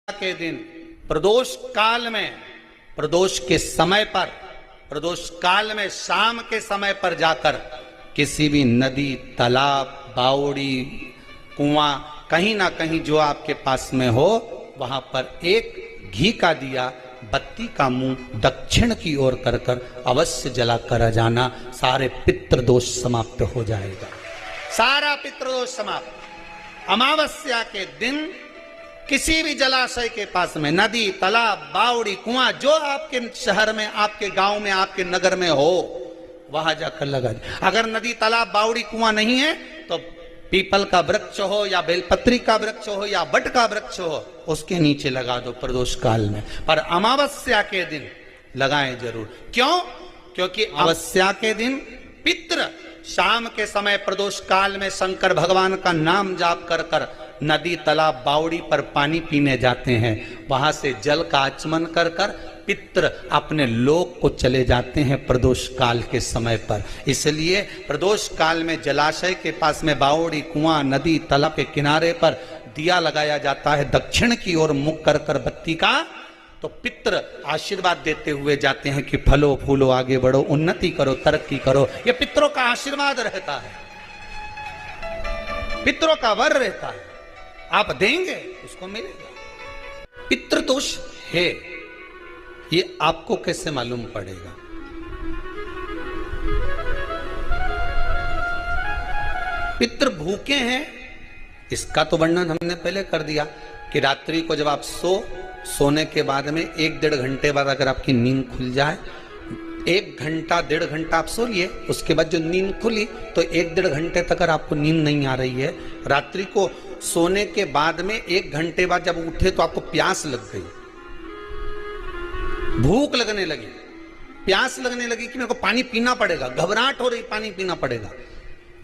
के दिन प्रदोष काल में, प्रदोष के समय पर, प्रदोष काल में शाम के समय पर जाकर किसी भी नदी, तालाब, बावड़ी, कुआं, कहीं ना कहीं जो आपके पास में हो, वहां पर एक घी का दिया, बत्ती का मुंह दक्षिण की ओर कर कर अवश्य जला कर जाना। सारे पितृदोष समाप्त हो जाएगा, सारा पितृदोष समाप्त। अमावस्या के दिन किसी भी जलाशय के पास में, नदी, तालाब, बावड़ी, कुआं, जो आपके शहर में, आपके गांव में, आपके नगर में हो, वहां जाकर लगा दे। अगर नदी, तालाब, बावड़ी, कुआं नहीं है तो पीपल का वृक्ष हो या बेलपत्री का वृक्ष हो या बट का वृक्ष हो, उसके नीचे लगा दो प्रदोष काल में। पर अमावस्या के दिन लगाएं जरूर। क्यों? क्योंकि अमावस्या के दिन पितृ शाम के समय प्रदोष काल में शंकर भगवान का नाम जाप कर कर नदी, तालाब, बावड़ी पर पानी पीने जाते हैं। वहां से जल का आचमन कर कर पितृ अपने लोक को चले जाते हैं प्रदोष काल के समय पर। इसलिए प्रदोष काल में जलाशय के पास में, बावड़ी, कुआं, नदी, तालाब के किनारे पर दिया लगाया जाता है दक्षिण की ओर मुख कर कर बत्ती का। तो पितृ आशीर्वाद देते हुए जाते हैं कि फलो फूलो, आगे बढ़ो, उन्नति करो, तरक्की करो। ये पितरों का आशीर्वाद रहता है, पितरों का वर रहता है। आप देंगे उसको मिलेगा। पितृदोष है, ये आपको कैसे मालूम पड़ेगा? पितृ भूखे हैं, इसका तो वर्णन हमने पहले कर दिया कि रात्रि को जब आप सोने के बाद में 1-1.5 घंटे बाद अगर आपकी नींद खुल जाए, 1 घंटा 1.5 घंटा आप सो लिए, उसके बाद जो नींद खुली तो 1-1.5 घंटे तक अगर आपको नींद नहीं आ रही है, रात्रि को सोने के बाद में 1 घंटे बाद जब उठे तो आपको प्यास लग गई, भूख लगने लगी, प्यास लगने लगी कि मेरे को पानी पीना पड़ेगा, घबराहट हो रही, पानी पीना पड़ेगा।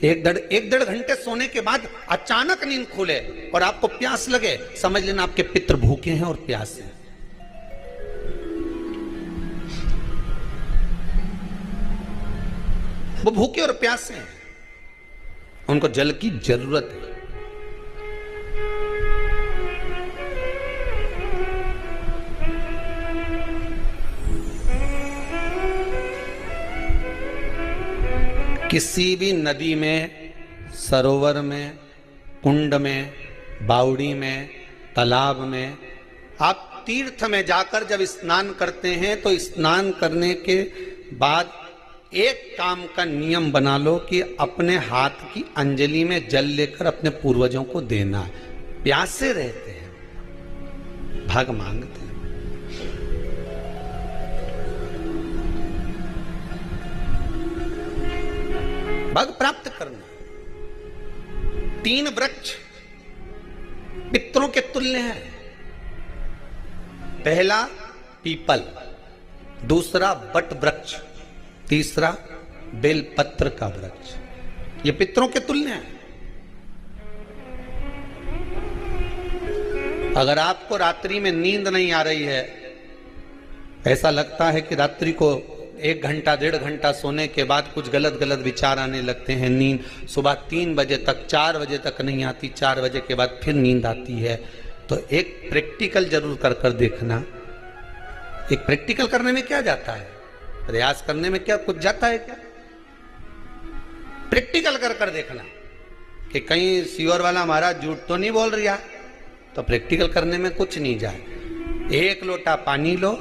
1-1.5 घंटे सोने के बाद अचानक नींद खुले और आपको प्यास लगे, समझ लेना आपके पितृ भूखे हैं और प्यास है। वो भूखे और प्यासे हैं, उनको जल की जरूरत है। किसी भी नदी में, सरोवर में, कुंड में, बावड़ी में, तालाब में, आप तीर्थ में जाकर जब स्नान करते हैं तो स्नान करने के बाद एक काम का नियम बना लो कि अपने हाथ की अंजलि में जल लेकर अपने पूर्वजों को देना है। प्यासे रहते हैं, भग मांगते हैं। भग प्राप्त करना। 3 वृक्ष पितरों के तुल्य हैं। पहला पीपल, दूसरा बट वृक्ष, तीसरा बेलपत्र का वृक्ष। ये पितरों के तुल्य हैं। अगर आपको रात्रि में नींद नहीं आ रही है, ऐसा लगता है कि रात्रि को 1 घंटा 1.5 घंटा सोने के बाद कुछ गलत गलत विचार आने लगते हैं, नींद सुबह 3 बजे तक, 4 बजे तक नहीं आती, 4 बजे के बाद फिर नींद आती है, तो एक प्रैक्टिकल जरूर कर कर देखना। एक प्रैक्टिकल करने में क्या जाता है? प्रयास करने में क्या कुछ जाता है क्या? प्रैक्टिकल कर कर देखना कि कहीं सीवर वाला महाराज झूठ तो नहीं बोल रहा, तो प्रैक्टिकल करने में कुछ नहीं जाए। 1 लोटा पानी लो,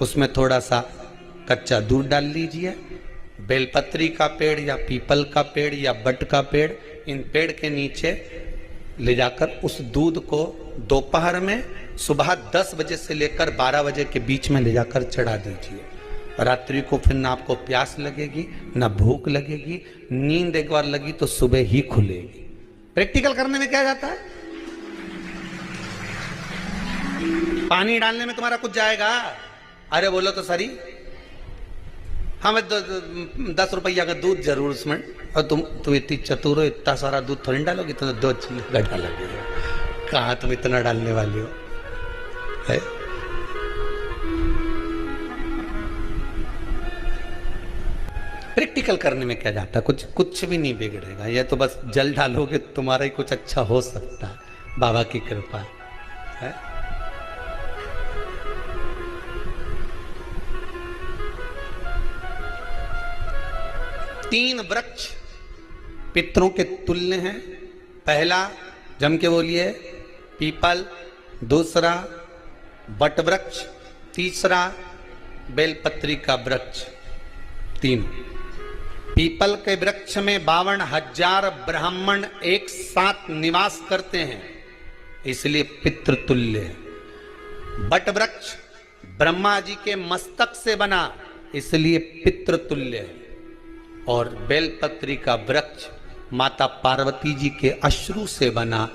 उसमें थोड़ा सा कच्चा दूध डाल लीजिए, बेलपत्री का पेड़ या पीपल का पेड़ या बट का पेड़, इन पेड़ के नीचे ले जाकर उस दूध को दोपहर में सुबह 10 बजे से लेकर 12 बजे के बीच में ले जाकर चढ़ा दीजिए। रात्रि को फिर ना आपको प्यास लगेगी, ना भूख लगेगी, नींद एक बार लगी तो सुबह ही खुलेगी। प्रैक्टिकल करने में क्या जाता है? पानी डालने में तुम्हारा कुछ जाएगा? अरे बोलो तो सरी, हमें 10 रुपया का दूध जरूर उसमें, और तुम इतनी चतुर हो, इतना सारा दूध थोड़ी डालोगी, तो 2 चिल्ला डालोगे। कहाँ तुम इतना डालने वाली हो? है? प्रैक्टिकल करने में क्या जाता है? कुछ भी नहीं बिगड़ेगा। ये तो बस जल डालोगे तुम्हारा ही कुछ अच्छा हो सकता है, बाबा की कृपा है। 3 वृक्ष पितरों के तुल्य हैं। पहला, जम के बोलिए, पीपल। दूसरा बट वृक्ष। तीसरा बेलपत्री का वृक्ष। 3। पीपल के वृक्ष में 52,000 ब्राह्मण एक साथ निवास करते हैं, इसलिए पितृतुल्य है। बट वृक्ष ब्रह्मा जी के मस्तक से बना, इसलिए पितृतुल्य है। और बेलपत्री का वृक्ष माता पार्वती जी के अश्रु से बना।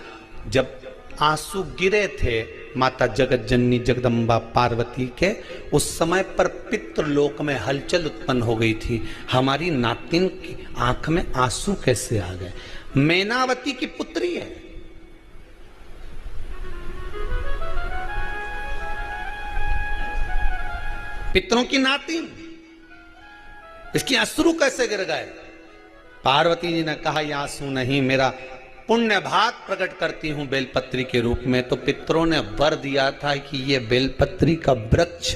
जब आंसू गिरे थे माता जगत जननी जगदम्बा पार्वती के, उस समय पर पितृलोक में हलचल उत्पन्न हो गई थी। हमारी नातिन की आंख में आंसू कैसे आ गए? मैनावती की पुत्री है। पितरों की नातिन, इसकी अश्रु कैसे गिर गए? पार्वती जी ने कहा, ये आंसू नहीं, मेरा पुण्य भाग प्रकट करती हूं बेलपत्री के रूप में। तो पितरों ने वर दिया था कि ये बेलपत्री का वृक्ष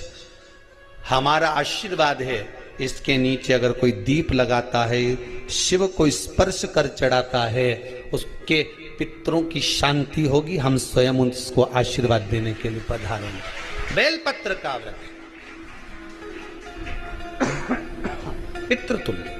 हमारा आशीर्वाद है, इसके नीचे अगर कोई दीप लगाता है, शिव को स्पर्श कर चढ़ाता है, उसके पितरों की शांति होगी। हम स्वयं उसको आशीर्वाद देने के लिए पधारेंगे। बेलपत्र का वृक्ष पितृतुल्य।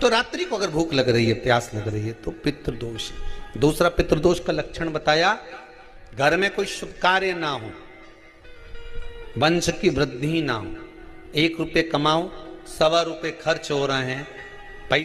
तो रात्रि को अगर भूख लग रही है, प्यास लग रही है, तो पितृदोष। दूसरा पितृदोष का लक्षण बताया, घर में कोई शुभ कार्य ना हो, वंश की वृद्धि ना हो। 1 रुपये कमाओ, 1.25 रुपये खर्च हो रहे हैं,